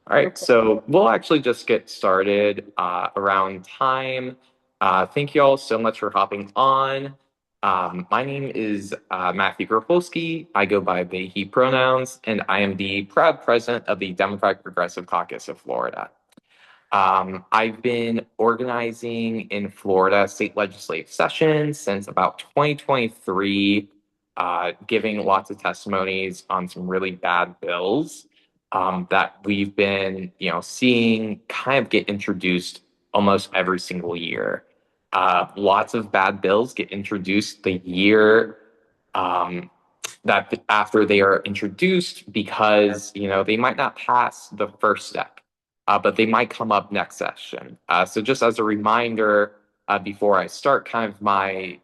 All right, so we'll actually just get started around time. Thank you all so much for hopping on. My name is Matthew Gropolsky. I go by they, he pronouns, and I am the proud president of the Democratic Progressive Caucus of Florida. I've been organizing in Florida state legislative sessions since about 2023, giving lots of testimonies on some really bad bills that we've been, seeing kind of get introduced almost every single year. Lots of bad bills get introduced the year um, that after they are introduced because, they might not pass the first step, but they might come up next session. So just as a reminder, before I start kind of my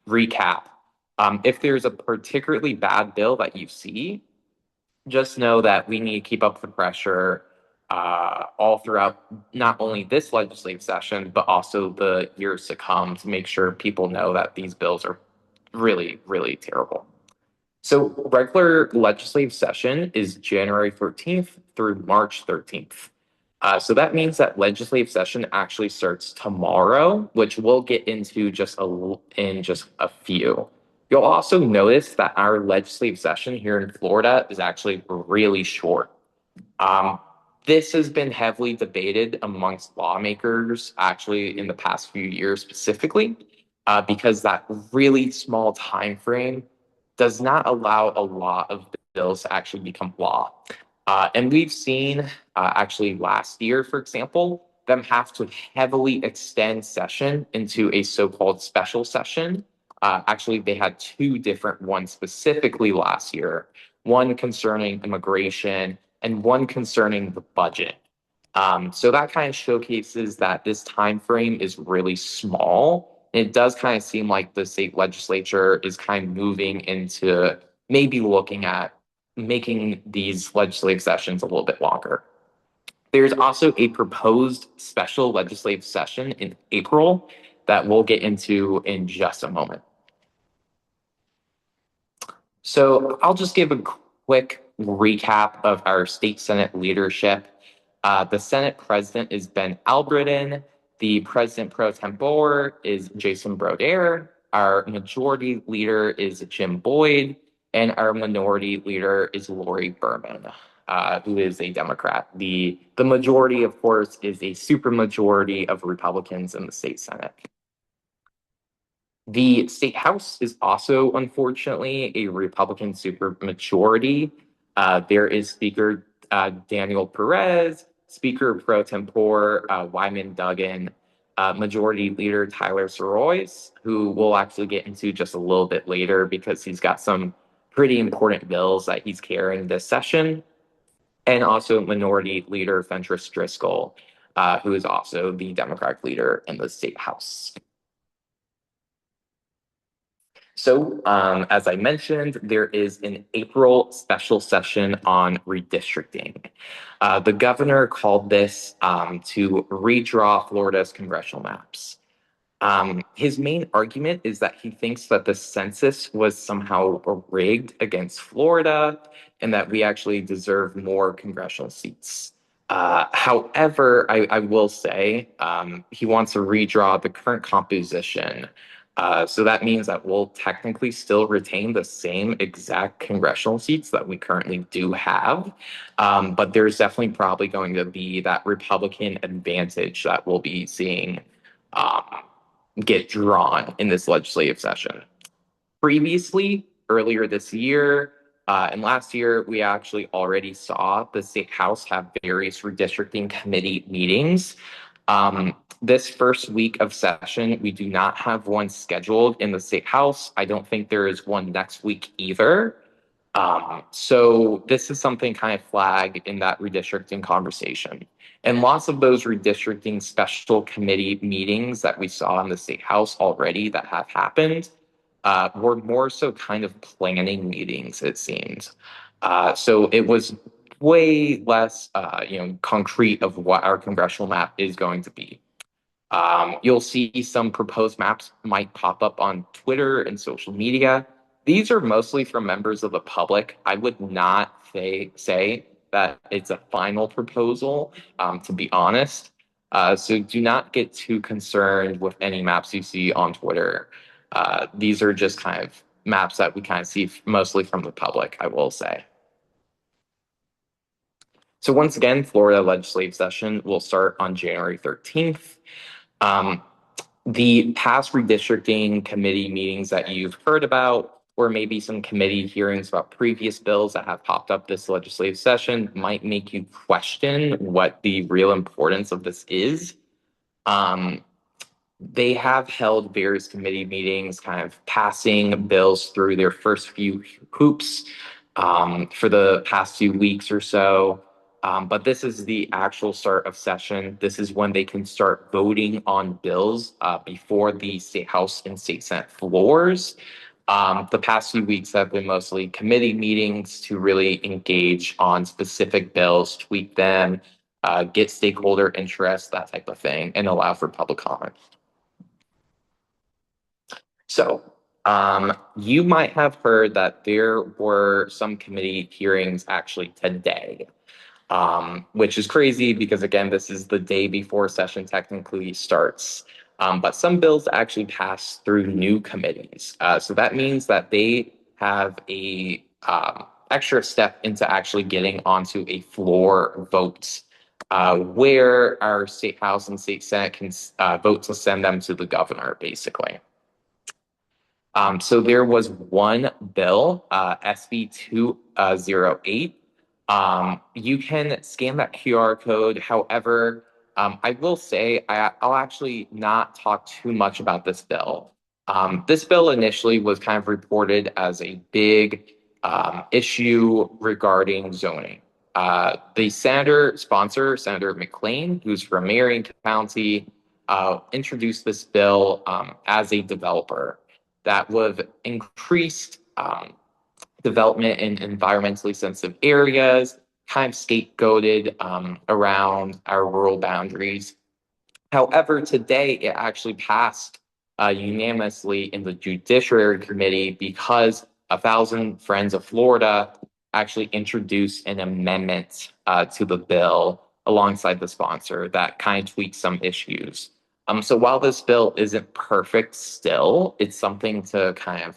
recap, if there's a particularly bad bill that you see, just know that we need to keep up the pressure all throughout not only this legislative session, but also the years to come to make sure people know that these bills are really, really terrible. So regular legislative session is January 13th through March 13th. So that means that legislative session actually starts tomorrow, which we'll get into in just a few. You'll also notice that our legislative session here in Florida is actually really short. Um, this has been heavily debated amongst lawmakers actually in the past few years specifically, because that really small time frame does not allow a lot of bills to actually become law. And we've seen actually last year, for example, them have to heavily extend session into a so-called special session. Actually, they had two different ones specifically last year, one concerning immigration and one concerning the budget. So that kind of showcases that this time frame is really small. It does kind of seem like the state legislature is kind of moving into maybe looking at making these legislative sessions a little bit longer. There's also a proposed special legislative session in April that we'll get into in just a moment. So I'll just give a quick recap of our state Senate leadership. The Senate president is Ben Albritton. The president pro tempore is Jason Brodeur. Our majority leader is Jim Boyd. And our minority leader is Lori Berman, who is a Democrat. The majority, of course, is a supermajority of Republicans in the state Senate. The state house is also, unfortunately, a Republican supermajority. There is Speaker Daniel Perez, Speaker pro tempore Wyman Duggan, Majority Leader Tyler Sorois, who we'll actually get into just a little bit later because he's got some pretty important bills that he's carrying this session, and also Minority Leader Fentress Driscoll, who is also the Democratic leader in the state house. So, as I mentioned, there is an April special session on redistricting. The governor called this to redraw Florida's congressional maps. His main argument is that he thinks that the census was somehow rigged against Florida and that we actually deserve more congressional seats. However, I will say he wants to redraw the current composition. So that means that we'll technically still retain the same exact congressional seats that we currently do have. But there's definitely probably going to be that Republican advantage that we'll be seeing get drawn in this legislative session. Previously, earlier this year and last year, we actually already saw the state house have various redistricting committee meetings. This first week of session, we do not have one scheduled in the state house. I don't think there is one next week either. So this is something kind of flagged in that redistricting conversation. And lots of those redistricting special committee meetings that we saw in the state house already that have happened were more so kind of planning meetings, it seems. So it was way less, concrete of what our congressional map is going to be. You'll see some proposed maps might pop up on Twitter and social media. These are mostly from members of the public. I would not say that it's a final proposal, to be honest. So do not get too concerned with any maps you see on Twitter. These are just kind of maps that we kind of see mostly from the public, I will say. So once again, Florida legislative session will start on January 13th. Um, the past redistricting committee meetings that you've heard about, or maybe some committee hearings about previous bills that have popped up this legislative session, might make you question what the real importance of this is. They have held various committee meetings, kind of passing bills through their first few hoops for the past few weeks or so. But this is the actual start of session. This is when they can start voting on bills before the state house and state senate floors. The past few weeks have been mostly committee meetings to really engage on specific bills, tweak them, get stakeholder interest, that type of thing, and allow for public comment. So, you might have heard that there were some committee hearings actually today, which is crazy because, again, this is the day before session technically starts. But some bills actually pass through new committees. So that means that they have a extra step into actually getting onto a floor vote, where our state house and state senate can vote to send them to the governor, basically. So there was one bill, SB 208. You can scan that QR code. However, I will say I'll actually not talk too much about this bill. This bill initially was kind of reported as a big issue regarding zoning. The senator sponsor, Senator McLean, who's from Marion County, introduced this bill as a developer that would have increased development in environmentally sensitive areas, kind of scapegoated around our rural boundaries. However, today it actually passed unanimously in the Judiciary Committee because 1,000 Friends of Florida actually introduced an amendment to the bill alongside the sponsor that kind of tweaks some issues. So while this bill isn't perfect still, it's something to kind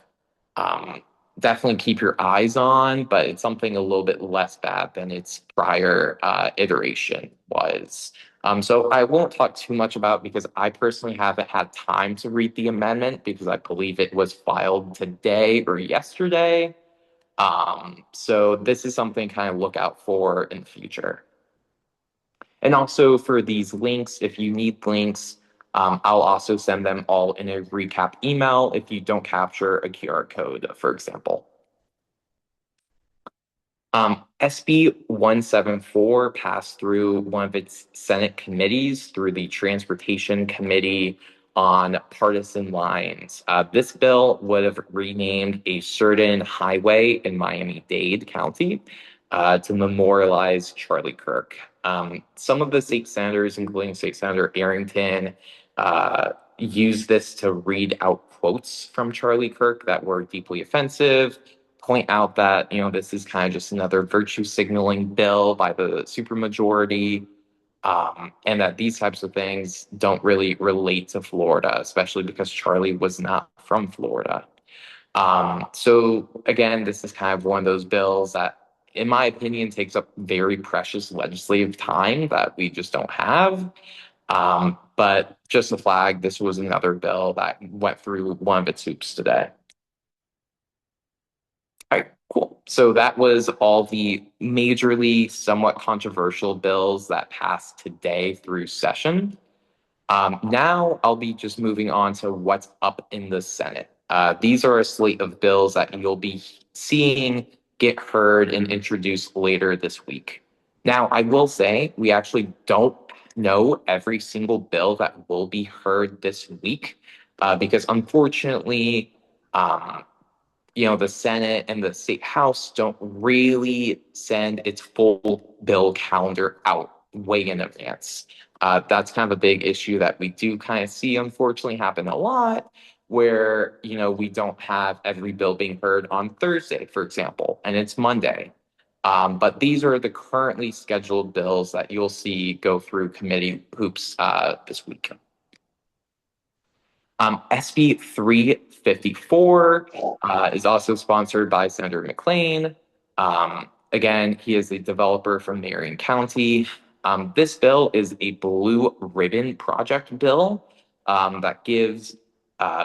of definitely keep your eyes on, but it's something a little bit less bad than its prior iteration was. So I won't talk too much about because I personally haven't had time to read the amendment because I believe it was filed today or yesterday. So this is something kind of look out for in the future. And also for these links, if you need links, I'll also send them all in a recap email if you don't capture a QR code, for example. SB 174 passed through one of its Senate committees through the Transportation Committee on partisan lines. This bill would have renamed a certain highway in Miami-Dade County to memorialize Charlie Kirk. Some of the state senators, including State Senator Arrington, used this to read out quotes from Charlie Kirk that were deeply offensive, point out that, this is kind of just another virtue signaling bill by the supermajority, and that these types of things don't really relate to Florida, especially because Charlie was not from Florida. So again, this is kind of one of those bills that, in my opinion, takes up very precious legislative time that we just don't have. But just a flag, this was another bill that went through one of its hoops today. All right, cool. So that was all the majorly somewhat controversial bills that passed today through session. Now I'll be just moving on to what's up in the Senate. These are a slate of bills that you'll be seeing get heard and introduced later this week. Now, I will say we actually don't know every single bill that will be heard this week because unfortunately, the Senate and the State House don't really send its full bill calendar out way in advance. That's kind of a big issue that we do kind of see, unfortunately, happen a lot, where, we don't have every bill being heard on Thursday, for example, and it's Monday. But these are the currently scheduled bills that you'll see go through committee hoops this week. SB 354 is also sponsored by Senator McLean. Again, he is a developer from Marion County. This bill is a blue ribbon project bill that gives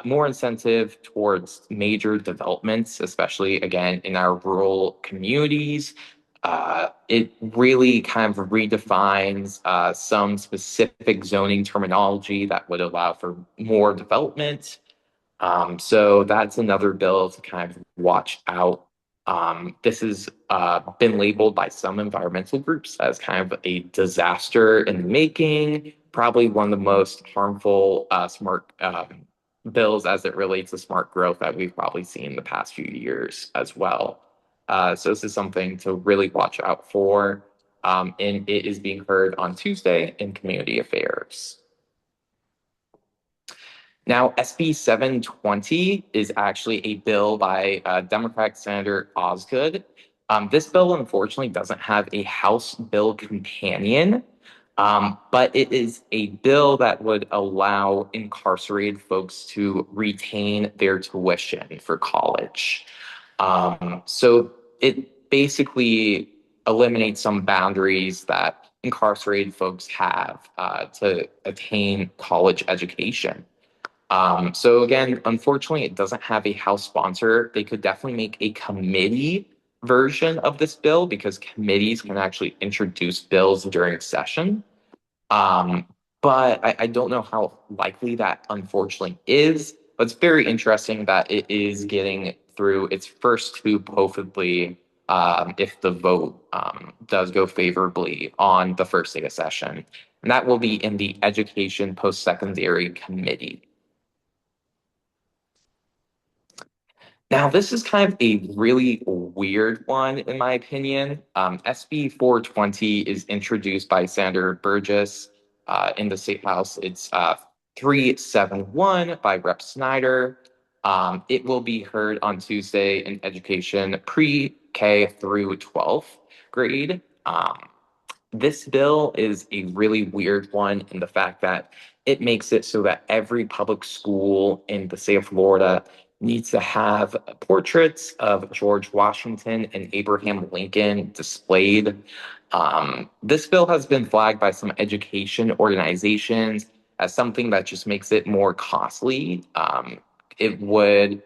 more incentive towards major developments, especially again in our rural communities. It really kind of redefines some specific zoning terminology that would allow for more development. So that's another bill to kind of watch out. This has been labeled by some environmental groups as kind of a disaster in the making, probably one of the most harmful smart bills as it relates to smart growth that we've probably seen in the past few years as well. So this is something to really watch out for. And it is being heard on Tuesday in Community Affairs. Now, SB 720 is actually a bill by Democratic Senator Osgood. This bill, unfortunately, doesn't have a House bill companion, but it is a bill that would allow incarcerated folks to retain their tuition for college. So it basically eliminates some boundaries that incarcerated folks have to attain college education. So again, unfortunately, it doesn't have a House sponsor. They could definitely make a committee version of this bill because committees can actually introduce bills during session. Um, but I don't know how likely that unfortunately is. But it's very interesting that it is getting through its first hoop, hopefully, if the vote does go favorably on the first day of session. And that will be in the Education Post-Secondary Committee. Now, this is kind of a really weird one, in my opinion. SB 420 is introduced by Senator Burgess in the State House. It's 371 by Rep. Snyder. It will be heard on Tuesday in education pre-K through 12th grade. This bill is a really weird one in the fact that it makes it so that every public school in the state of Florida needs to have portraits of George Washington and Abraham Lincoln displayed. This bill has been flagged by some education organizations as something that just makes it more costly. It would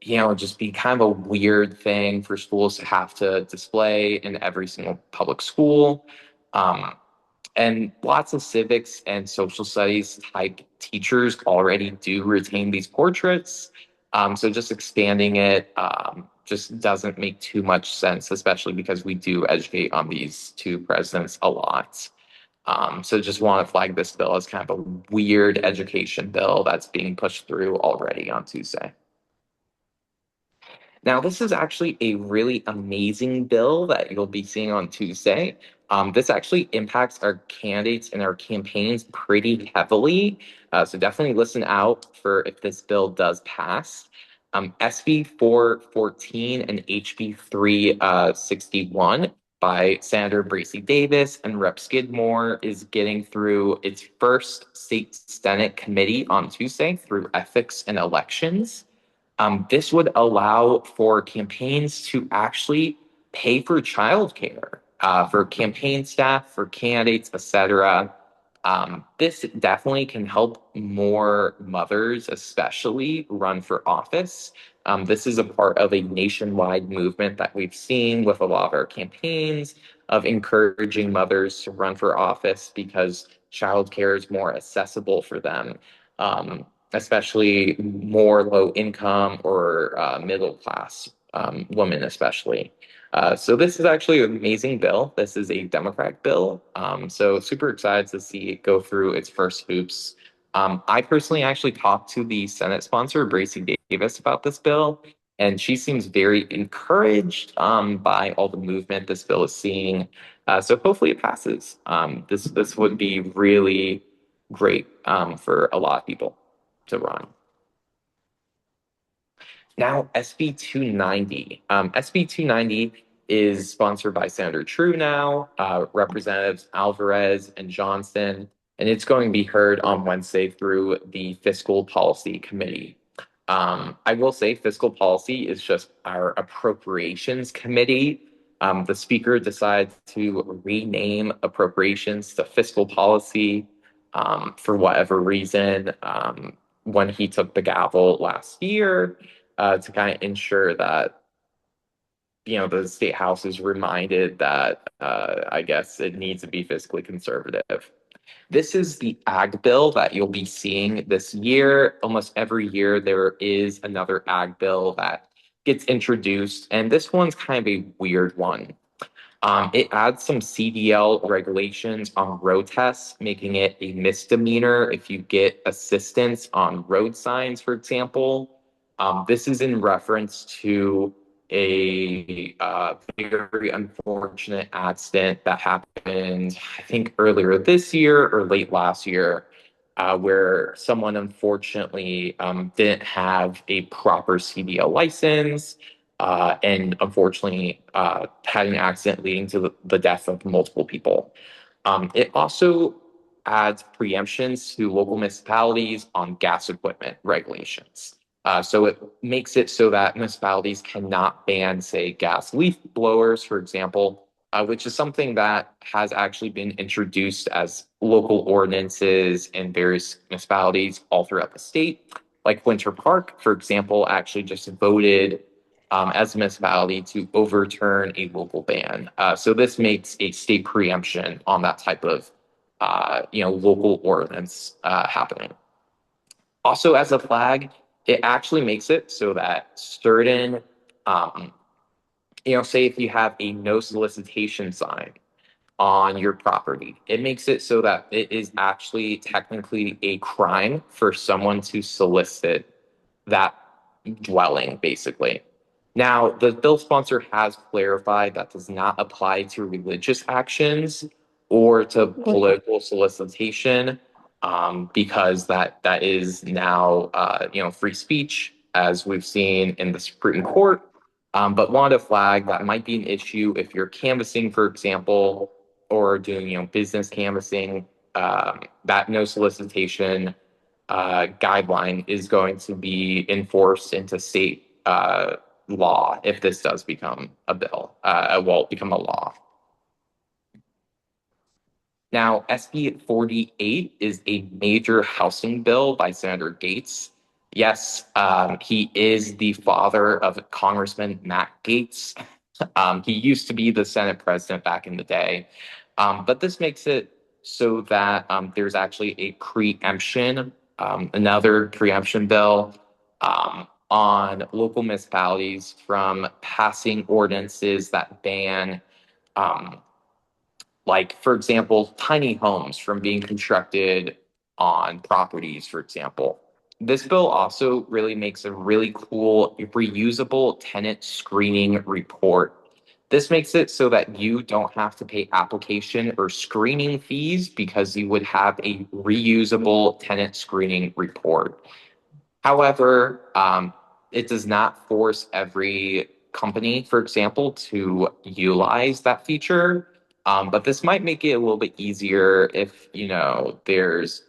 just be kind of a weird thing for schools to have to display in every single public school. Um, and lots of civics and social studies type teachers already do retain these portraits. So just expanding it just doesn't make too much sense, especially because we do educate on these two presidents a lot. So just want to flag this bill as kind of a weird education bill that's being pushed through already on Tuesday. Now, this is actually a really amazing bill that you'll be seeing on Tuesday. This actually impacts our candidates and our campaigns pretty heavily. So definitely listen out for if this bill does pass. SB 414 and HB 361 by Senator Bracy Davis and Rep. Skidmore is getting through its first state Senate committee on Tuesday through ethics and elections. This would allow for campaigns to actually pay for childcare for campaign staff, for candidates, etc. This definitely can help more mothers, especially, run for office. This is a part of a nationwide movement that we've seen with a lot of our campaigns of encouraging mothers to run for office because childcare is more accessible for them. Especially more low income or middle class women, especially. So this is actually an amazing bill. This is a Democratic bill. So super excited to see it go through its first hoops. I personally actually talked to the Senate sponsor, Bracy Davis, about this bill, and she seems very encouraged by all the movement this bill is seeing. So hopefully it passes. This would be really great for a lot of people to run. Now, SB 290. SB 290 is sponsored by Senator True now, Representatives Alvarez and Johnson, and it's going to be heard on Wednesday through the Fiscal Policy Committee. I will say fiscal policy is just our appropriations committee. The speaker decided to rename appropriations to fiscal policy for whatever reason when he took the gavel last year to kind of ensure that the state house is reminded that I guess it needs to be fiscally conservative. This is the ag bill that you'll be seeing this year. Almost every year, there is another ag bill that gets introduced, and this one's kind of a weird one. It adds some CDL regulations on road tests, making it a misdemeanor if you get assistance on road signs, for example. This is in reference to a very unfortunate accident that happened, I think, earlier this year or late last year, where someone unfortunately didn't have a proper CDL license and unfortunately had an accident leading to the death of multiple people. It also adds preemptions to local municipalities on gas equipment regulations. So it makes it so that municipalities cannot ban, say, gas leaf blowers, for example, which is something that has actually been introduced as local ordinances in various municipalities all throughout the state. Like Winter Park, for example, actually just voted as a municipality to overturn a local ban. So this makes a state preemption on that type of local ordinance happening. Also, as a flag, it actually makes it so that certain, say if you have a no solicitation sign on your property, it makes it so that it is actually technically a crime for someone to solicit that dwelling, basically. Now, the bill sponsor has clarified that does not apply to religious actions or to political solicitation, because that is now free speech, as we've seen in the Supreme Court. But wanted to flag that might be an issue if you're canvassing, for example, or doing business canvassing. That no solicitation guideline is going to be enforced into state law if this does become a bill, become a law. Now, SB 48 is a major housing bill by Senator Gates. Yes, he is the father of Congressman Matt Gates. He used to be the Senate president back in the day. But this makes it so that there's actually a preemption, another preemption bill on local municipalities from passing ordinances that ban like, for example, tiny homes from being constructed on properties, for example. This bill also really makes a really cool reusable tenant screening report. This makes it so that you don't have to pay application or screening fees because you would have a reusable tenant screening report. However, it does not force every company, for example, to utilize that feature. But this might make it a little bit easier if, there's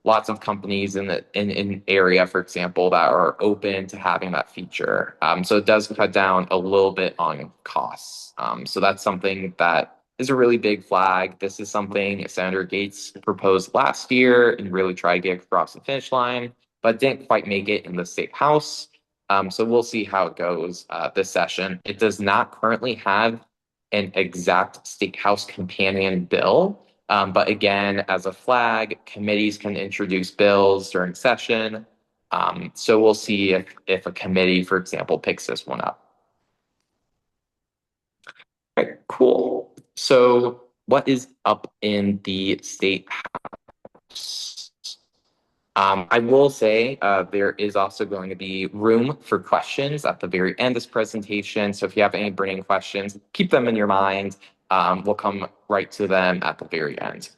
lots of companies in an area, for example, that are open to having that feature. So it does cut down a little bit on costs. So that's something that is a really big flag. This is something Senator Gates proposed last year and really tried to get across the finish line, but didn't quite make it in the state house. So we'll see how it goes this session. It does not currently have an exact state house companion bill. But again, as a flag, committees can introduce bills during session. So we'll see if a committee, for example, picks this one up. All right, cool. So what is up in the state house? I will say there is also going to be room for questions at the very end of this presentation. So if you have any burning questions, keep them in your mind. We'll come right to them at the very end.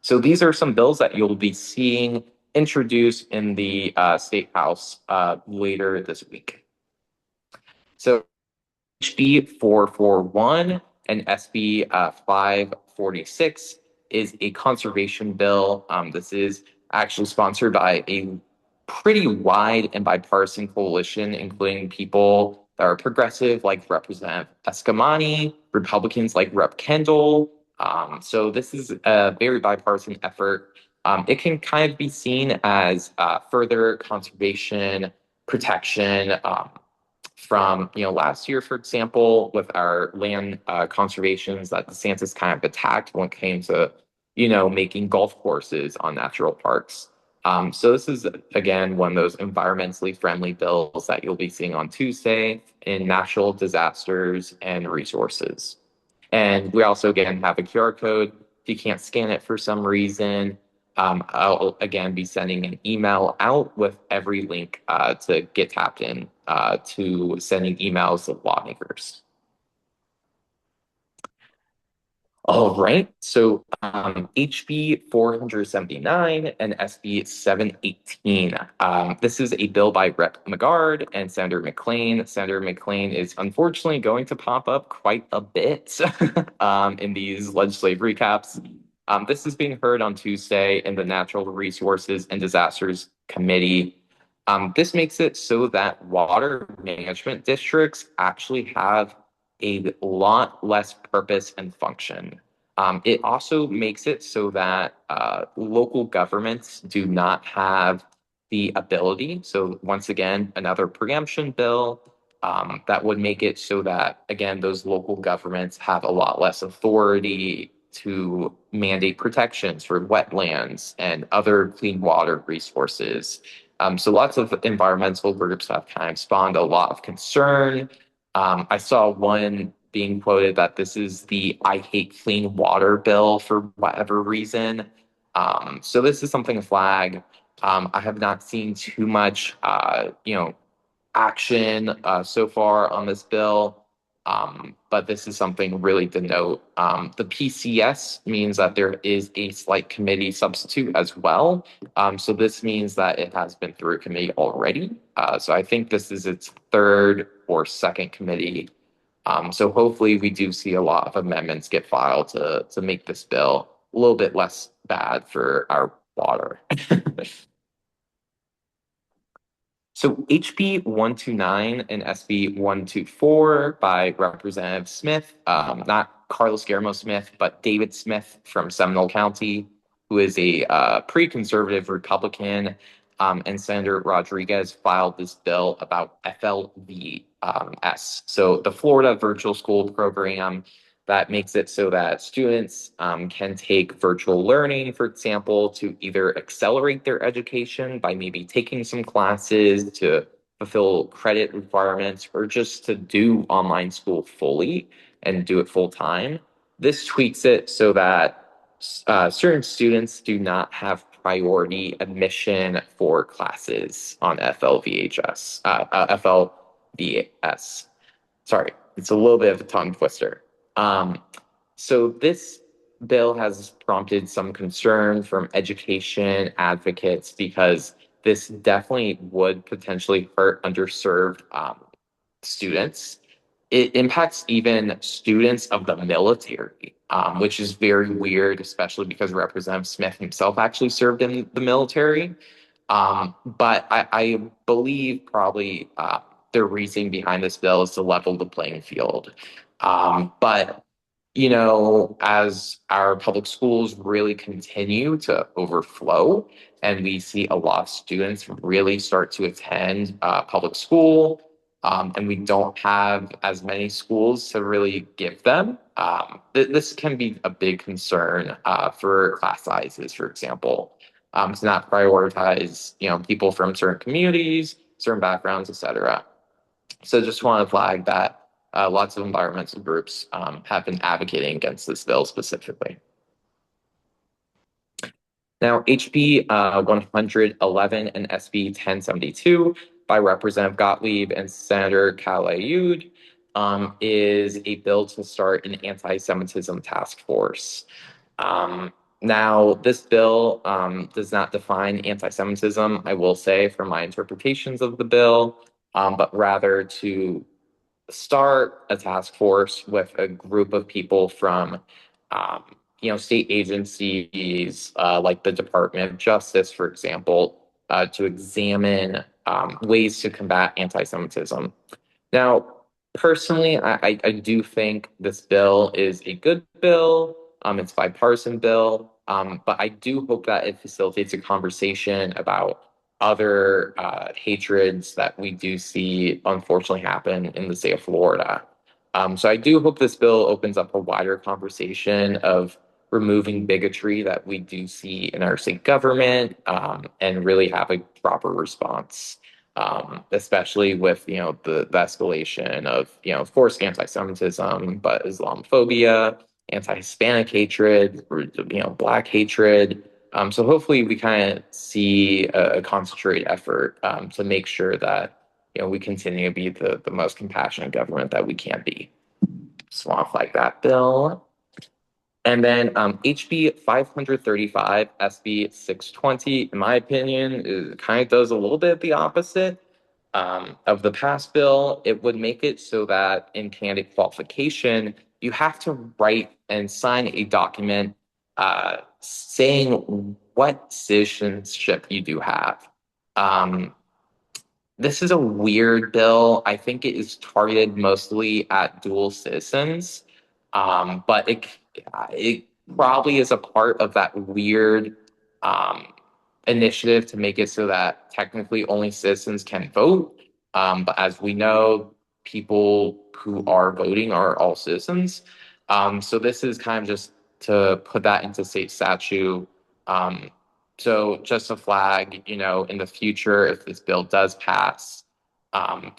So these are some bills that you'll be seeing introduced in the State House later this week. So HB 441 and SB 546 is a conservation bill. This is actually sponsored by a pretty wide and bipartisan coalition, including people that are progressive, like Representative Escamani, Republicans like Rep. Kendall. So this is a very bipartisan effort. It can kind of be seen as further conservation protection from last year, for example, with our land conservations that DeSantis kind of attacked when it came to making golf courses on natural parks. So this is again one of those environmentally friendly bills that you'll be seeing on Tuesday in natural disasters and resources. And we also, again, have a QR code. If you can't scan it for some reason, I'll again be sending an email out with every link to get tapped in to sending emails to lawmakers. All right. So HB 479 and SB 718. This is a bill by Rep. McGard and Senator McClain. Senator McClain is unfortunately going to pop up quite a bit in these legislative recaps. This is being heard on Tuesday in the Natural Resources and Disasters Committee. This makes it so that water management districts actually have a lot less purpose and function. It also makes it so that local governments do not have the ability. So once again, another preemption bill that would make it so that, again, those local governments have a lot less authority to mandate protections for wetlands and other clean water resources. So lots of environmental groups have kind of spawned a lot of concern. I saw one being quoted that this is the I hate clean water bill for whatever reason. So this is something to flag. I have not seen too much, action so far on this bill. But this is something really to note. The PCS means that there is a slight committee substitute as well. So this means that it has been through committee already. So I think this is its third or second committee. So hopefully we do see a lot of amendments get filed to make this bill a little bit less bad for our water. So HB 129 and SB 124 by Representative Smith, not Carlos Guillermo Smith, but David Smith from Seminole County, who is a pretty conservative Republican. And Senator Rodriguez filed this bill about FLVS. So the Florida Virtual School Program that makes it so that students can take virtual learning, for example, to either accelerate their education by maybe taking some classes to fulfill credit requirements or just to do online school fully and do it full time. This tweaks it so that certain students do not have priority admission for classes on FLVS. Sorry, it's a little bit of a tongue twister. So this bill has prompted some concern from education advocates because this definitely would potentially hurt underserved students. It impacts even students of the military, which is very weird, especially because Representative Smith himself actually served in the military. But I believe probably the reasoning behind this bill is to level the playing field. But as our public schools really continue to overflow and we see a lot of students really start to attend public school, and we don't have as many schools to really give them, this can be a big concern for class sizes, for example, to not prioritize, people from certain communities, certain backgrounds, etc. So just want to flag that lots of environmental groups have been advocating against this bill specifically. Now, HB 111 and SB 1072 by Representative Gottlieb and Senator Kalayoud is a bill to start an anti-Semitism task force. Now, this bill does not define anti-Semitism, I will say, from my interpretations of the bill, but rather to start a task force with a group of people from, um, state agencies like the Department of Justice, for example, to examine ways to combat anti-Semitism. Now, personally, I do think this bill is a good bill. It's a bipartisan bill, but I do hope that it facilitates a conversation about other hatreds that we do see unfortunately happen in the state of Florida. So I do hope this bill opens up a wider conversation of removing bigotry that we do see in our state government, and really have a proper response, especially with the escalation of of course anti-Semitism, but Islamophobia, anti-Hispanic hatred, or, Black hatred. So hopefully we kind of see a concentrated effort to make sure that we continue to be the most compassionate government that we can be. Just want to flag that bill. And then HB 535, SB 620, in my opinion, kind of does a little bit the opposite of the past bill. It would make it so that in candidate qualification, you have to write and sign a document saying what citizenship you do have. Um, this is a weird bill. I think it is targeted mostly at dual citizens, but it probably is a part of that weird um, initiative to make it so that technically only citizens can vote. But as we know, people who are voting are all citizens. So this is kind of just to put that into state statute. Um, so just a flag, in the future, if this bill does pass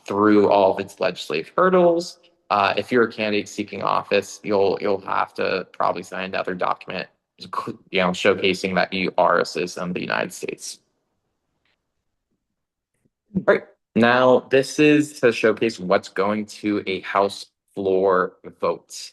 through all of its legislative hurdles, if you're a candidate seeking office, you'll have to probably sign another document, showcasing that you are a citizen of the United States. Right. Now, this is to showcase what's going to a House floor vote.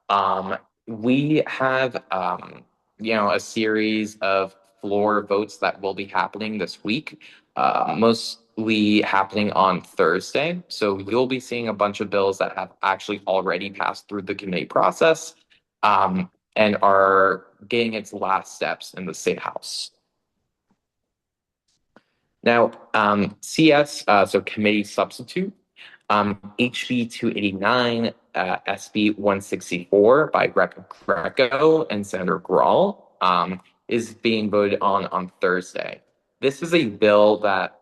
Um, we have, a series of floor votes that will be happening this week, mostly happening on Thursday. So you'll be seeing a bunch of bills that have actually already passed through the committee process, and are getting its last steps in the state house. Now, CS, so committee substitute, HB 289, SB 164 by Rep. Greco and Senator Grawl, is being voted on Thursday. This is a bill that,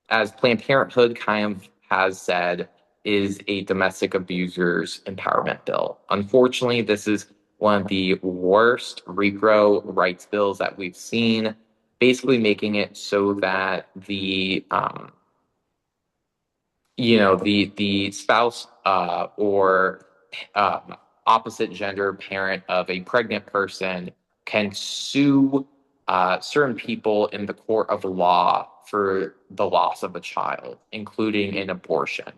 as Planned Parenthood kind of has said, is a domestic abusers empowerment bill. Unfortunately, this is one of the worst repro rights bills that we've seen, basically making it so that the spouse or opposite gender parent of a pregnant person can sue certain people in the court of law for the loss of a child, including an abortion.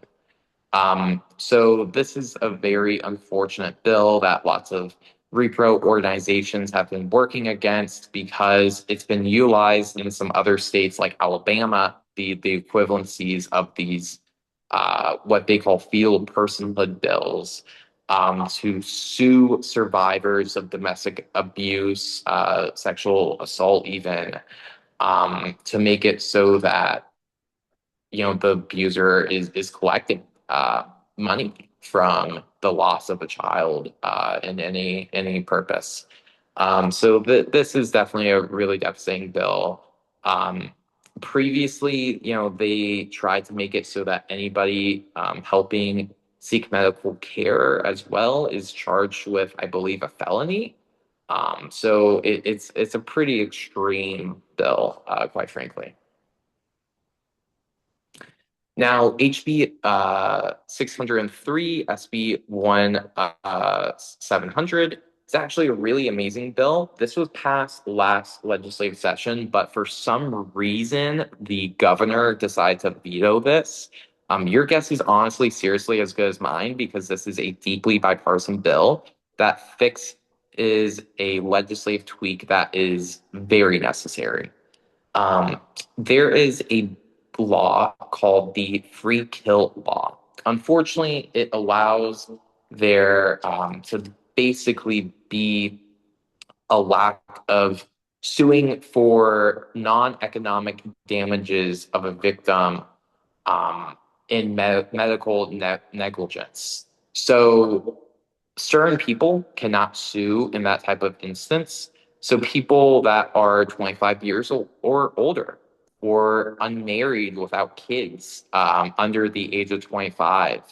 So this is a very unfortunate bill that lots of repro organizations have been working against because it's been utilized in some other states like Alabama, the equivalencies of these what they call field personhood bills, to sue survivors of domestic abuse, sexual assault, even, to make it so that the abuser is collecting money from the loss of a child in any purpose. So this is definitely a really devastating bill. Um, Previously, they tried to make it so that anybody helping seek medical care as well is charged with, I believe, a felony. So it's a pretty extreme bill, quite frankly. Now, HB 603, SB 700 is actually a really amazing bill. This was passed last legislative session, but for some reason, the governor decided to veto this. Your guess is honestly seriously as good as mine, because this is a deeply bipartisan bill that is a legislative tweak that is very necessary. There is a law called the Free Kill Law. unfortunately, it allows there to basically be a lack of suing for non-economic damages of a victim um, in medical negligence. So certain people cannot sue in that type of instance. So people that are 25 years old or older or unmarried without kids under the age of 25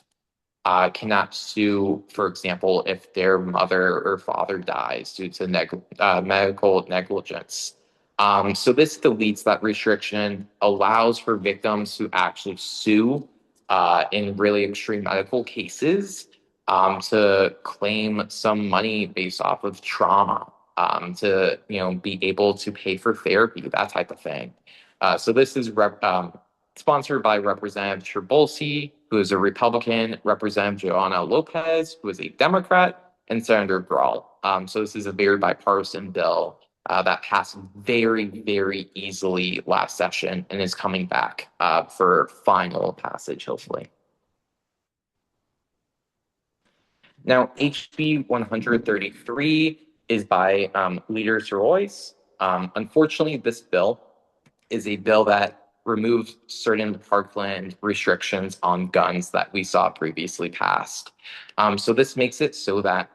cannot sue, for example, if their mother or father dies due to medical negligence. So this deletes that restriction, allows for victims to actually sue in really extreme medical cases to claim some money based off of trauma, to be able to pay for therapy, that type of thing. So this is sponsored by Representative Trabulsi, who is a Republican, Representative Joanna Lopez, who is a Democrat, and Senator Grahl. So this is a very bipartisan bill that passed very, very easily last session and is coming back for final passage, hopefully. Now, HB 133 is by Leader Royce. Unfortunately, this bill is a bill that removes certain Parkland restrictions on guns that we saw previously passed. So this makes it so that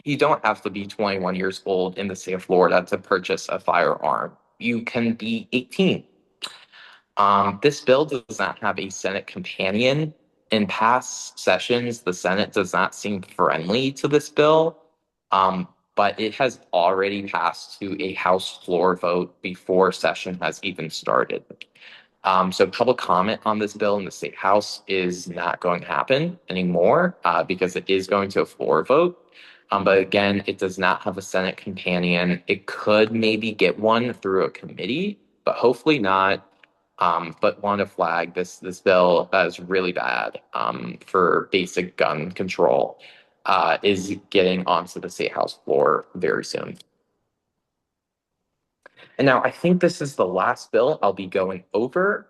you don't have to be 21 years old in the state of Florida to purchase a firearm. You can be 18. This bill does not have a Senate companion. In past sessions, the Senate does not seem friendly to this bill, but it has already passed to a House floor vote before session has even started. So public comment on this bill in the state house is not going to happen anymore because it is going to a floor vote. But again, it does not have a Senate companion. It could maybe get one through a committee, but hopefully not. But want to flag this bill that is really bad for basic gun control is getting onto the state house floor very soon. And now I think this is the last bill I'll be going over.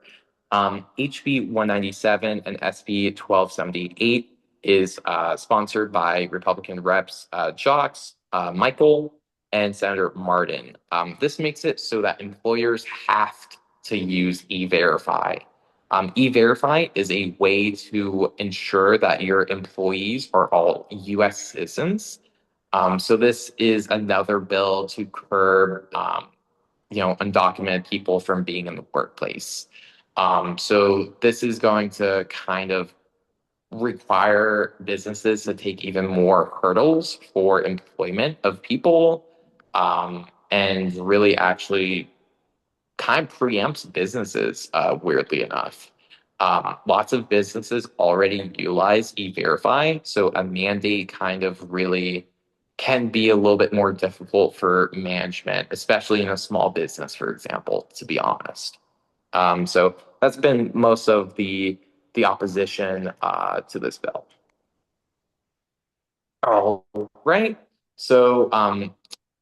HB 197 and SB 1278 is sponsored by Republican Reps Jocks, Michael, and Senator Martin. This makes it so that employers have to use E-Verify. E-Verify is a way to ensure that your employees are all U.S. citizens. So this is another bill to curb undocumented people from being in the workplace. So this is going to kind of require businesses to take even more hurdles for employment of people, and really actually kind of preempts businesses, weirdly enough. Lots of businesses already utilize E-Verify, so a mandate kind of really can be a little bit more difficult for management, especially in a small business, for example, to be honest. So that's been most of the opposition to this bill. All right. So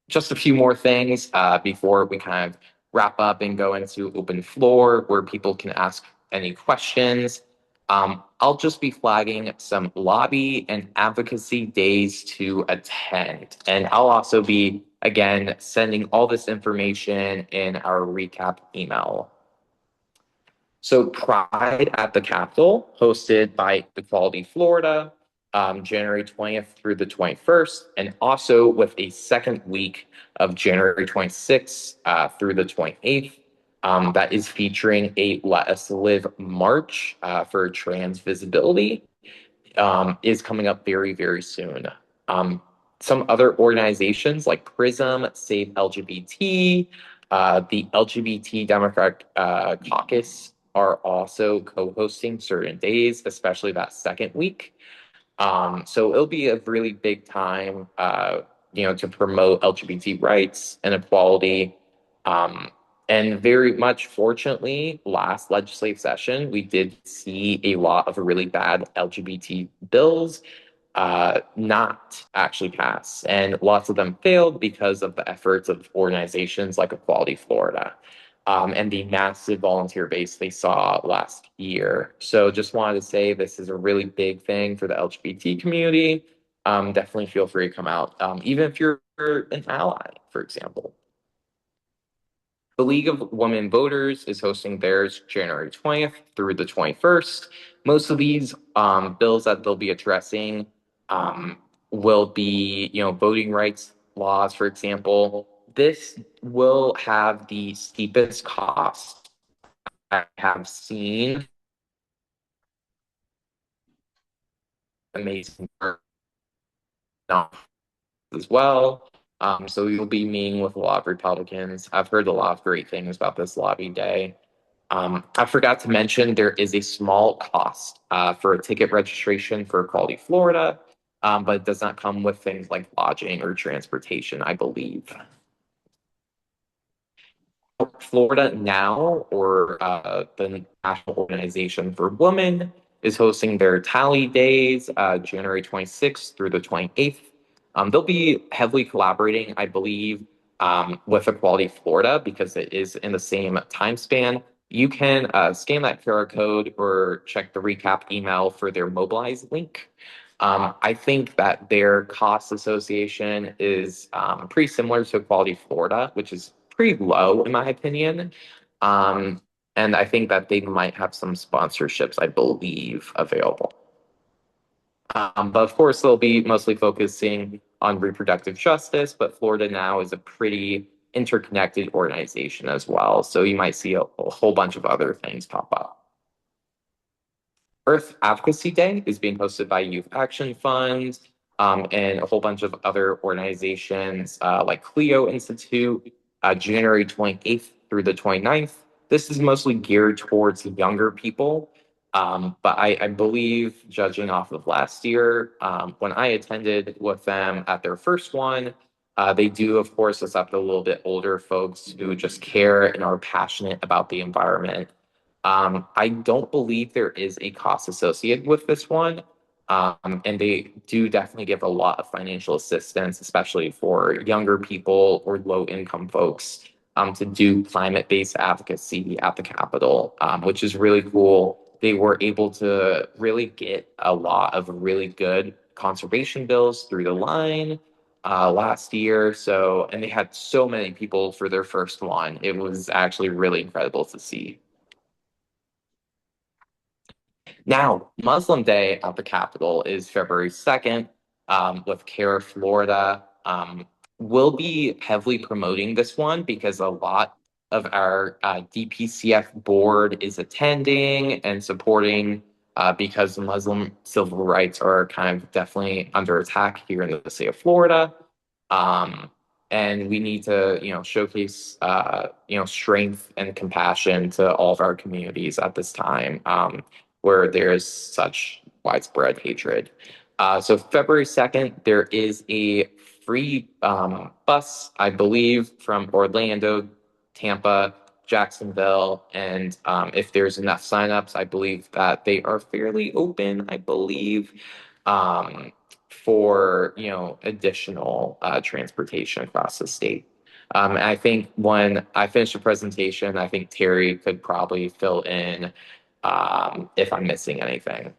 just a few more things before we kind of wrap up and go into open floor where people can ask any questions. I'll just be flagging some lobby and advocacy days to attend. And I'll also be, again, sending all this information in our recap email. So Pride at the Capitol, hosted by Equality Florida, January 20th through the 21st, and also with a second week of January 26th through the 28th. That is featuring a Let Us Live March for trans visibility, is coming up very, very soon. Some other organizations like PRISM, Save LGBT, the LGBT Democratic Caucus are also co-hosting certain days, especially that second week. So it'll be a really big time, to promote LGBT rights and equality. And very much fortunately, last legislative session, we did see a lot of really bad LGBT bills not actually pass. And lots of them failed because of the efforts of organizations like Equality Florida. and the massive volunteer base they saw last year. So just wanted to say this is a really big thing for the LGBT community. Definitely feel free to come out, even if you're an ally, for example. The League of Women Voters is hosting theirs January 20th through the 21st. Most of these bills that they'll be addressing um, will be, voting rights laws, for example. This will have the steepest cost I have seen. Amazing as well. So you'll be meeting with a lot of Republicans. I've heard a lot of great things about this lobby day. I forgot to mention there is a small cost for a ticket registration for Equality Florida, but it does not come with things like lodging or transportation, I believe. Florida Now, or the National Organization for Women, is hosting their Tally Days, January 26th through the 28th. They'll be heavily collaborating, I believe, with Equality Florida because it is in the same time span. You can scan that QR code or check the recap email for their Mobilize link. I think that their cost association is pretty similar to Equality Florida, which is pretty low in my opinion. Um, and I think that they might have some sponsorships, I believe, available. But of course, they'll be mostly focusing on reproductive justice, but Florida Now is a pretty interconnected organization as well. So you might see a whole bunch of other things pop up. Earth Advocacy Day is being hosted by Youth Action Fund and a whole bunch of other organizations like Clio Institute, January 28th through the 29th. This is mostly geared towards younger people. But I believe, judging off of last year, when I attended with them at their first one, they do, of course, accept a little bit older folks who just care and are passionate about the environment. I don't believe there is a cost associated with this one. And they do definitely give a lot of financial assistance, especially for younger people or low income folks, to do climate based advocacy at the Capitol, which is really cool. They were able to really get a lot of really good conservation bills through the line last year. So, and they had so many people for their first one. It was actually really incredible to see. Now, Muslim Day at the Capitol is February 2nd, with Care Florida. We'll be heavily promoting this one because a lot of our DPCF board is attending and supporting because Muslim civil rights are kind of definitely under attack here in the state of Florida. Um, and we need to, showcase, strength and compassion to all of our communities at this time. Where there's such widespread hatred. So February 2nd, there is a free bus, I believe, from Orlando, Tampa, Jacksonville, and if there's enough signups, I believe that they are fairly open, I believe, um, for additional transportation across the state. And I think when I finish the presentation, I think Terry could probably fill in if I'm missing anything.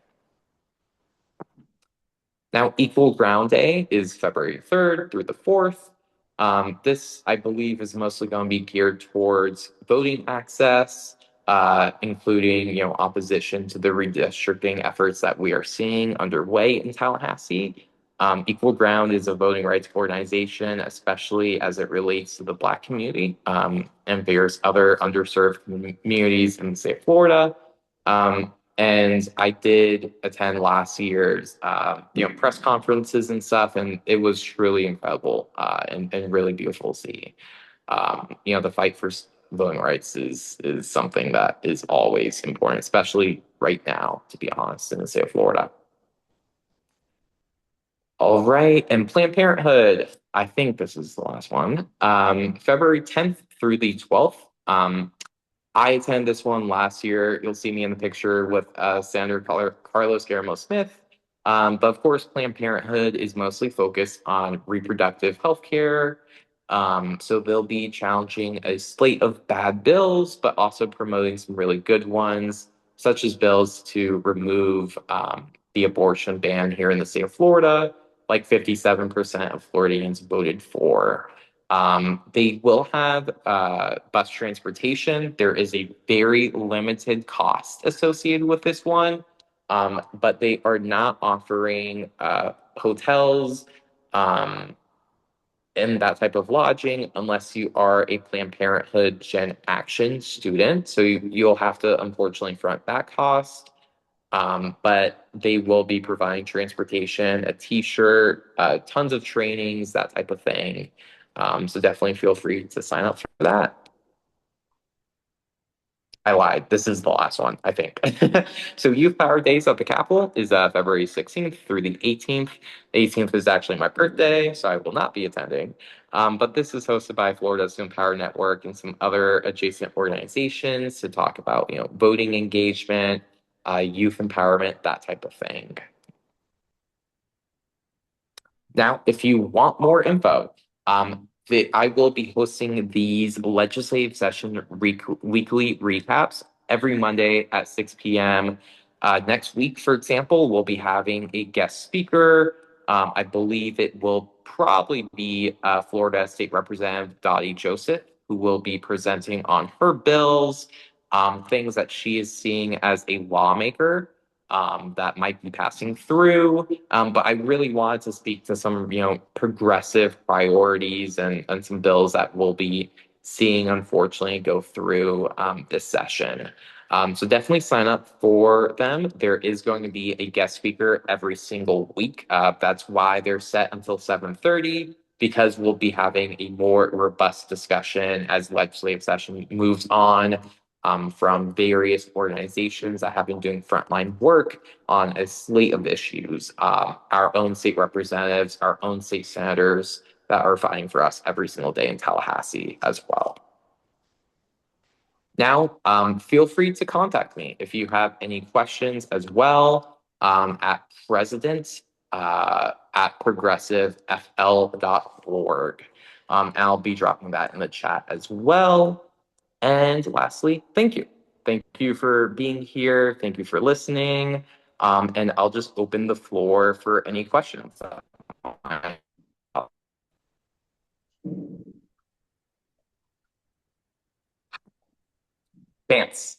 Now, Equal Ground Day is February 3rd through the 4th. This, I believe, is mostly going to be geared towards voting access, including, opposition to the redistricting efforts that we are seeing underway in Tallahassee. Equal Ground is a voting rights organization, especially as it relates to the Black community and various other underserved communities in the state of Florida. And I did attend last year's, press conferences and stuff, and it was truly incredible and really beautiful to see. The fight for voting rights is something that is always important, especially right now, to be honest, in the state of Florida. All right, and Planned Parenthood. I think this is the last one. February 10th through the 12th. I attended this one last year. You'll see me in the picture with Senator Carlos Guillermo Smith. But of course, Planned Parenthood is mostly focused on reproductive health care. So they'll be challenging a slate of bad bills, but also promoting some really good ones, such as bills to remove the abortion ban here in the state of Florida, like 57% of Floridians voted for. They will have bus transportation. There is a very limited cost associated with this one, but they are not offering hotels. And that type of lodging unless you are a Planned Parenthood Gen Action student. So you'll have to unfortunately front that cost. But they will be providing transportation, a t-shirt, tons of trainings, that type of thing. So definitely feel free to sign up for that. I lied. This is the last one, I think. So Youth Power Days at the Capitol is February 16th through the 18th. The 18th is actually my birthday, so I will not be attending. But this is hosted by Florida's Student Power Network and some other adjacent organizations to talk about, voting engagement, youth empowerment, that type of thing. Now, if you want more info, I will be hosting these legislative session weekly recaps every Monday at 6 p.m. Next week, for example, we'll be having a guest speaker. I believe it will probably be Florida State Representative Dottie Joseph, who will be presenting on her bills, things that she is seeing as a lawmaker that might be passing through. But I really wanted to speak to some, progressive priorities and some bills that we'll be seeing, unfortunately, go through this session. So definitely sign up for them. There is going to be a guest speaker every single week. That's why they're set until 7:30, because we'll be having a more robust discussion as legislative session moves on, from various organizations that have been doing frontline work on a slate of issues. Our own state representatives, our own state senators that are fighting for us every single day in Tallahassee as well. Now, feel free to contact me if you have any questions as well, at president at progressivefl.org. And I'll be dropping that in the chat as well. And lastly, thank you. Thank you for being here. Thank you for listening. And I'll just open the floor for any questions. Vance.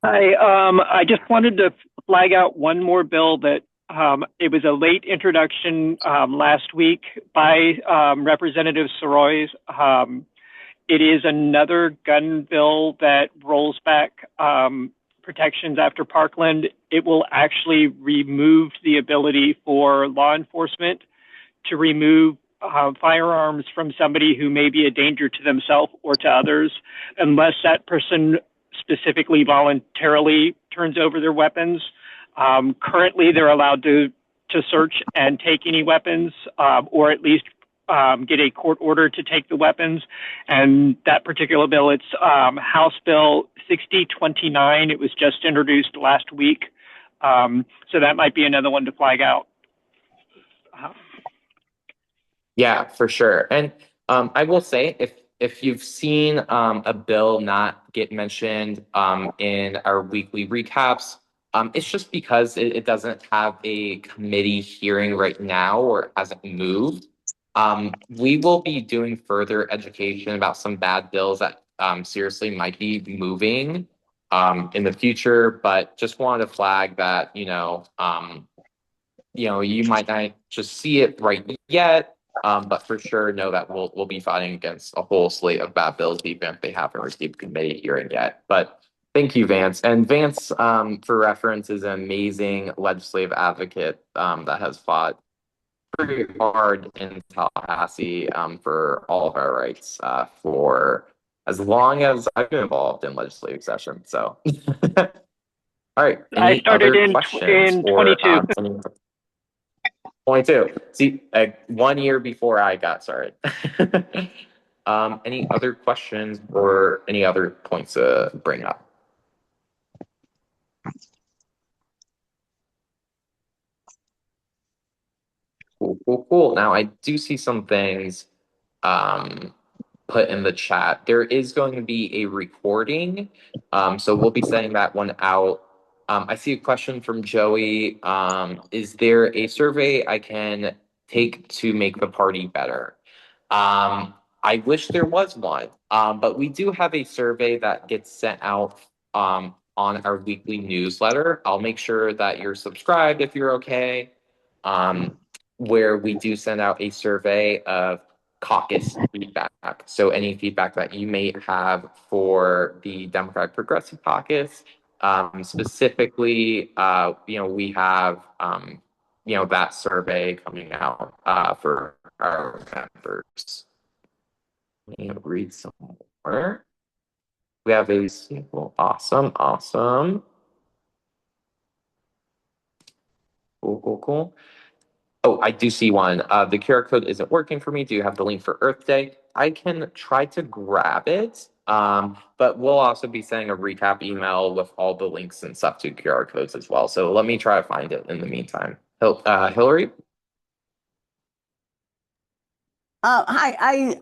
Hi, I just wanted to flag out one more bill that it was a late introduction last week by Representative Soroy's. It is another gun bill that rolls back protections after Parkland. It will actually remove the ability for law enforcement to remove firearms from somebody who may be a danger to themselves or to others, unless that person specifically voluntarily turns over their weapons. Currently, they're allowed to search and take any weapons, or at least get a court order to take the weapons. And that particular bill, it's House Bill 6029. It was just introduced last week. So that might be another one to flag out. Yeah, for sure. And I will say, if you've seen a bill not get mentioned in our weekly recaps, it's just because it doesn't have a committee hearing right now, or it hasn't moved. We will be doing further education about some bad bills that seriously might be moving in the future, but just wanted to flag that, you might not just see it right yet, but for sure know that we'll be fighting against a whole slate of bad bills, even if they haven't received committee hearing yet. But thank you, Vance. And Vance, for reference, is an amazing legislative advocate that has fought pretty hard in Tallahassee for all of our rights for as long as I've been involved in legislative session. So, all right. I started in 22. 22. See, 1 year before I got started. Any other questions or any other points to bring up? Cool, cool, cool. Now I do see some things um, put in the chat. There is going to be a recording, so we'll be sending that one out. I see a question from Joey. Is there a survey I can take to make the party better? I wish there was one, but we do have a survey that gets sent out on our weekly newsletter. I'll make sure that you're subscribed if you're okay. Um, where we do send out a survey of caucus feedback. So any feedback that you may have for the Democratic Progressive Caucus, specifically, we have, that survey coming out for our members. Let me read some more. We have a sample. Awesome, awesome. Cool, cool, cool. Oh, I do see one. The QR code isn't working for me. Do you have the link for Earth Day? I can try to grab it, but we'll also be sending a recap email with all the links and stuff to QR codes as well. So let me try to find it in the meantime. Hillary? Hi,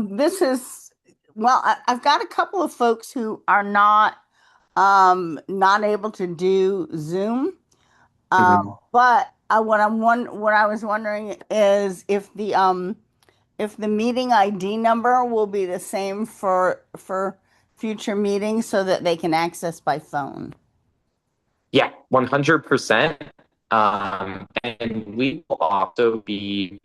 this is, I've got a couple of folks who are not able to do Zoom. Mhm. But what I was wondering is if the meeting ID number will be the same for future meetings so that they can access by phone. Yeah, 100%. And we will also be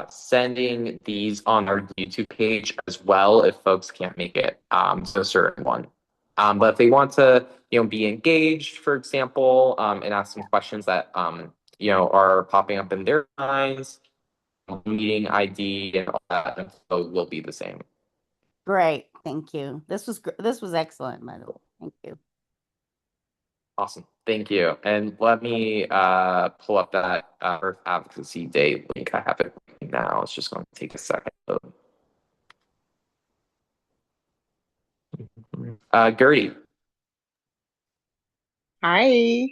sending these on our YouTube page as well if folks can't make it to a certain one. But if they want to, be engaged, for example, and ask some questions that are popping up in their minds, meeting ID and all that info will be the same. Great, thank you. This was excellent, by the way. Thank you. Awesome. Thank you. And let me pull up that Earth Advocacy Day link. I have it right now. It's just going to take a second. Gertie. Hi.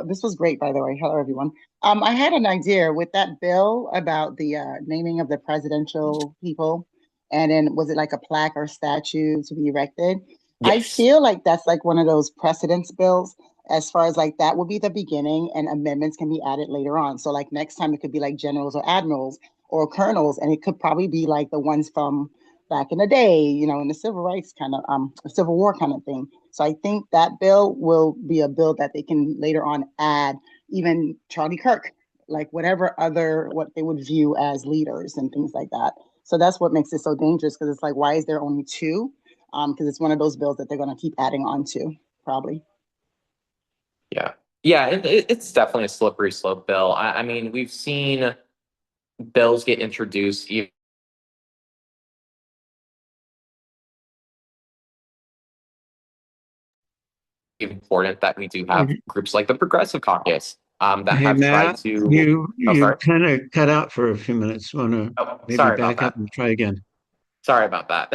This was great, by the way. Hello, everyone. I had an idea with that bill about the naming of the presidential people, and then was it like a plaque or statue to be erected? I Yes. feel like that's like one of those precedence bills, as far as like that would be the beginning, and amendments can be added later on. So like next time it could be like generals or admirals or colonels, and it could probably be like the ones from back in the day, in the civil rights kind of civil war kind of thing. So I think that bill will be a bill that they can later on add even Charlie Kirk, like whatever other what they would view as leaders and things like that. So that's what makes it so dangerous because it's like, why is there only two? Because it's one of those bills that they're going to keep adding on to, probably. Yeah. Yeah, it's definitely a slippery slope bill. I mean, we've seen bills get introduced even important that we do have groups like the Progressive Caucus that Hey have tried Matt, to. you Oh, you sorry. kind of cut out for a few minutes. Want to Oh, maybe sorry about back up that. and try again? Sorry about that.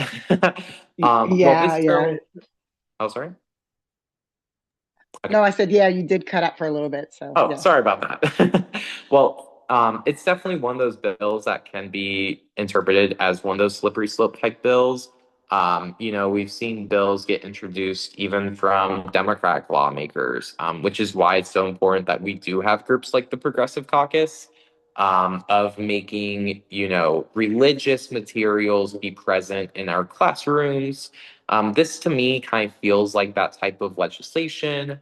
Well, Yeah, this yeah. bill. Oh, sorry. Okay. No, I said, yeah, you did cut out for a little bit. So, Oh, yeah. sorry about that. Well, it's definitely one of those bills that can be interpreted as one of those slippery slope type bills. We've seen bills get introduced even from Democratic lawmakers, which is why it's so important that we do have groups like the Progressive Caucus, of making, religious materials be present in our classrooms. This to me kind of feels like that type of legislation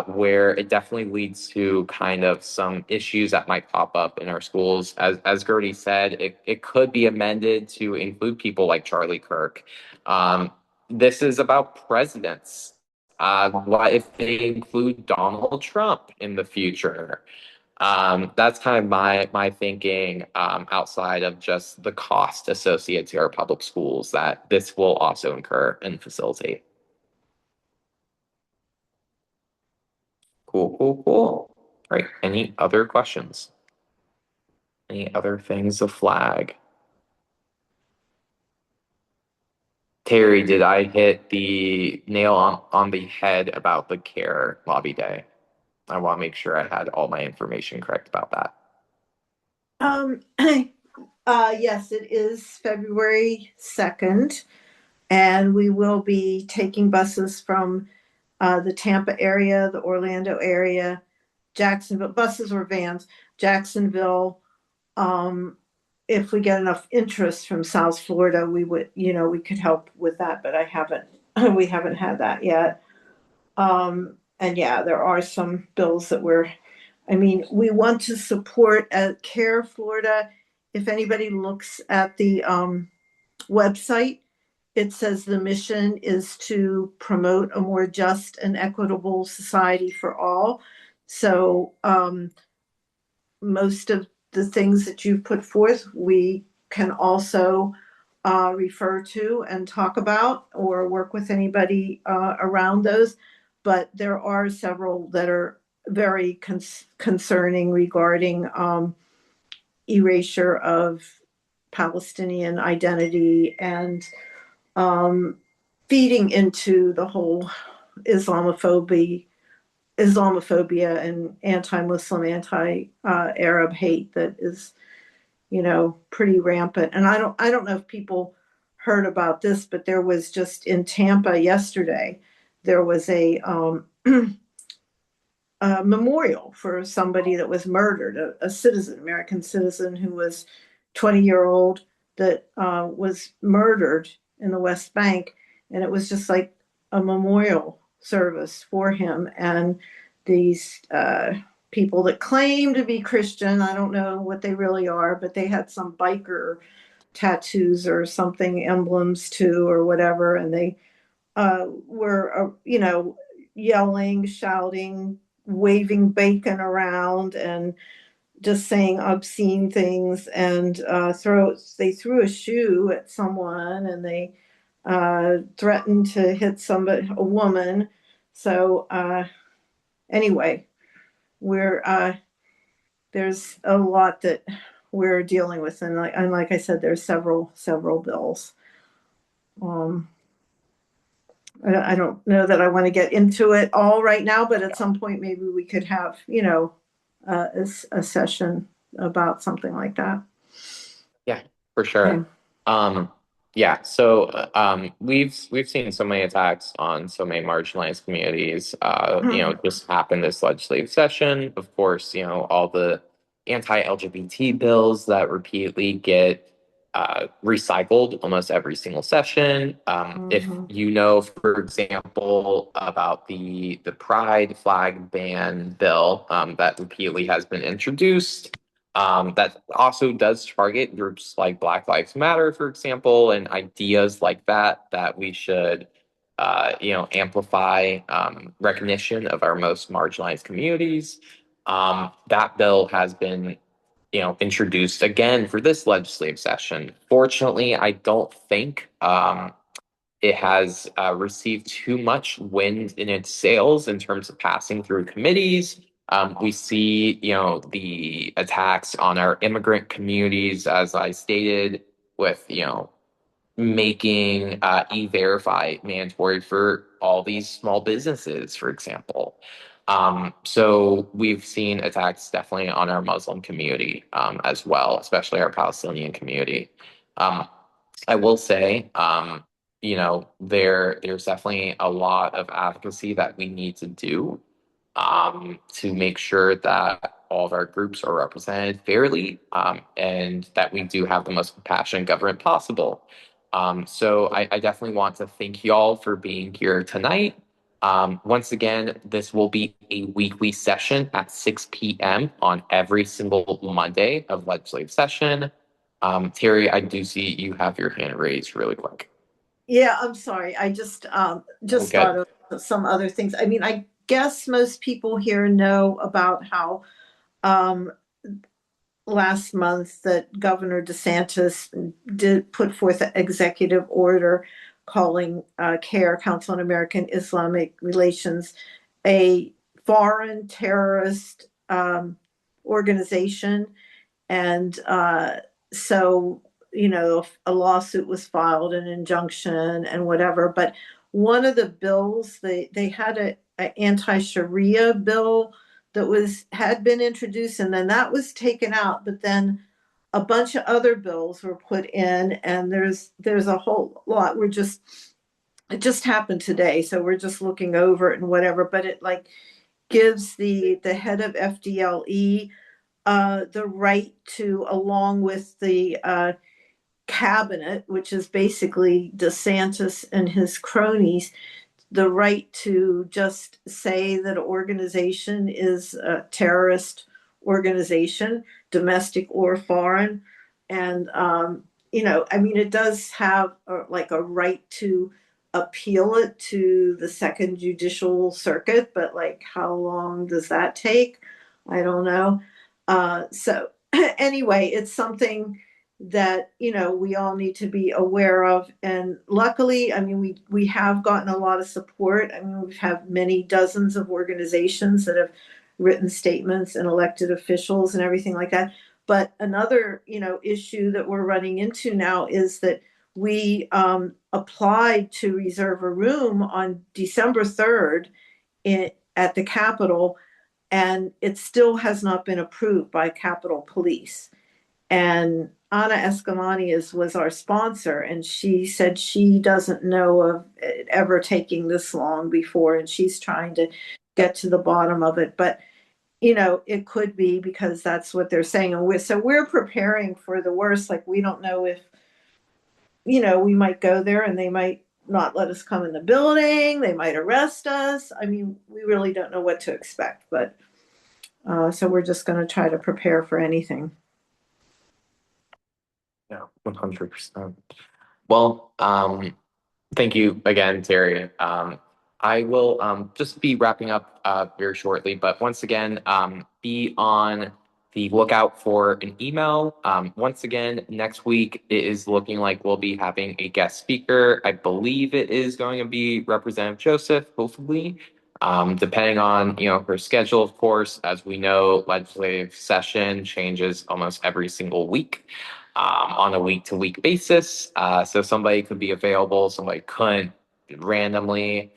where it definitely leads to kind of some issues that might pop up in our schools. As Gertie said, it could be amended to include people like Charlie Kirk. This is about presidents. What if they include Donald Trump in the future? That's kind of my thinking outside of just the cost associated to our public schools that this will also incur and facilitate. Cool, cool, cool. All right. Any other questions? Any other things to flag? Terry, did I hit the nail on the head about the CARE lobby day? I want to make sure I had all my information correct about that. Um, yes, it is February 2nd, and we will be taking buses from the Tampa area, the Orlando area, Jacksonville, buses or vans, Jacksonville. Um, if we get enough interest from South Florida, we would, we could help with that, but I haven't, we haven't had that yet. And yeah, there are some bills that we want to support at Care Florida. If anybody looks at the website, it says the mission is to promote a more just and equitable society for all. So most of the things that you've put forth, we can also refer to and talk about or work with anybody around those. But there are several that are very concerning regarding erasure of Palestinian identity and um, feeding into the whole Islamophobia, Islamophobia and anti-Muslim, anti-Arab hate that is, pretty rampant. And I don't know if people heard about this, but there was just in Tampa yesterday, there was a memorial for somebody that was murdered, a citizen, American citizen who was 20-year-old that was murdered in the West Bank. And it was just like a memorial service for him. And these people that claim to be Christian, I don't know what they really are, but they had some biker tattoos or something, emblems too, or whatever. And they were, yelling, shouting, waving bacon around, and just saying obscene things. And they threw a shoe at someone, and they threatened to hit somebody, a woman. So anyway, we're there's a lot that we're dealing with, and like I said, there's several bills. Um, I don't know that I want to get into it all right now, but at some point maybe we could have, a session about something like that. Yeah, for Okay. sure. Yeah, so we've seen so many attacks on so many marginalized communities. Just happened this legislative session. Of course, all the anti-LGBT bills that repeatedly get recycled almost every single session. If Mhm. for example, about the Pride flag ban bill that repeatedly has been introduced. That also does target groups like Black Lives Matter, for example, and ideas like that we should, amplify recognition of our most marginalized communities. That bill has been, introduced again for this legislative session. Fortunately, I don't think it has received too much wind in its sails in terms of passing through committees. We see, the attacks on our immigrant communities, as I stated, with, making e-verify mandatory for all these small businesses, for example. So we've seen attacks definitely on our Muslim community as well, especially our Palestinian community. Um, I will say, there's definitely a lot of advocacy that we need to do to make sure that all of our groups are represented fairly, and that we do have the most compassionate government possible. So I definitely want to thank y'all for being here tonight. Once again, this will be a weekly session at 6 p.m. on every single Monday of legislative session. Terry, I do see you have your hand raised really quick. Yeah, I'm sorry. I just Good. thought of some other things. I guess most people here know about how um, last month that Governor DeSantis did put forth an executive order calling CARE, Council on American Islamic Relations, a foreign terrorist organization. And so, a lawsuit was filed, an injunction and whatever. But one of the bills, they had a anti-Sharia bill that had been introduced, and then that was taken out. But then a bunch of other bills were put in, and there's a whole lot. It just happened today, so we're just looking over it and whatever. But it like gives the head of FDLE the right to, along with the cabinet, which is basically DeSantis and his cronies, the right to just say that an organization is a terrorist organization, domestic or foreign. And, I mean, it does have like a right to appeal it to the Second Judicial Circuit, but like how long does that take? I don't know. So anyway, it's something that we all need to be aware of. And luckily, I mean, we have gotten a lot of support. I mean, we've had many dozens of organizations that have written statements, and elected officials and everything like that. But another issue that we're running into now is that we applied to reserve a room on December 3rd at the Capitol, and it still has not been approved by Capitol Police. And Anna Escalani was our sponsor, and she said she doesn't know of it ever taking this long before, and she's trying to get to the bottom of it. But it could be because that's what they're saying, and we're preparing for the worst. Like, we don't know if we might go there and they might not let us come in the building. They might arrest us. I mean, we really don't know what to expect, but so we're just going to try to prepare for anything. Yeah, 100%. Well, thank you again, Terry. I will just be wrapping up very shortly, but once again, be on the lookout for an email. Once again, next week it is looking like we'll be having a guest speaker. I believe it is going to be Representative Joseph, hopefully. Depending on her schedule, of course. As we know, legislative session changes almost every single week on a week-to-week basis. So somebody could be available, somebody couldn't randomly.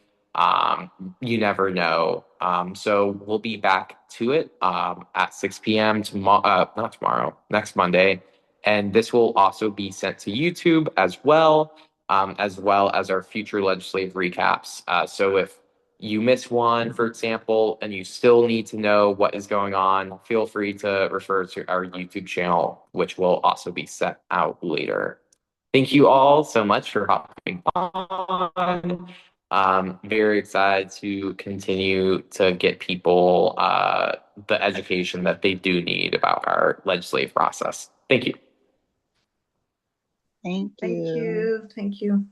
You never know. So we'll be back to it at 6 p.m. tomorrow, not tomorrow, next Monday. And this will also be sent to YouTube as well as our future legislative recaps. So if you miss one, for example, and you still need to know what is going on, feel free to refer to our YouTube channel, which will also be set out later. Thank you all so much for hopping on. Very excited to continue to get people the education that they do need about our legislative process. Thank you. Thank Thank you. you. Thank you.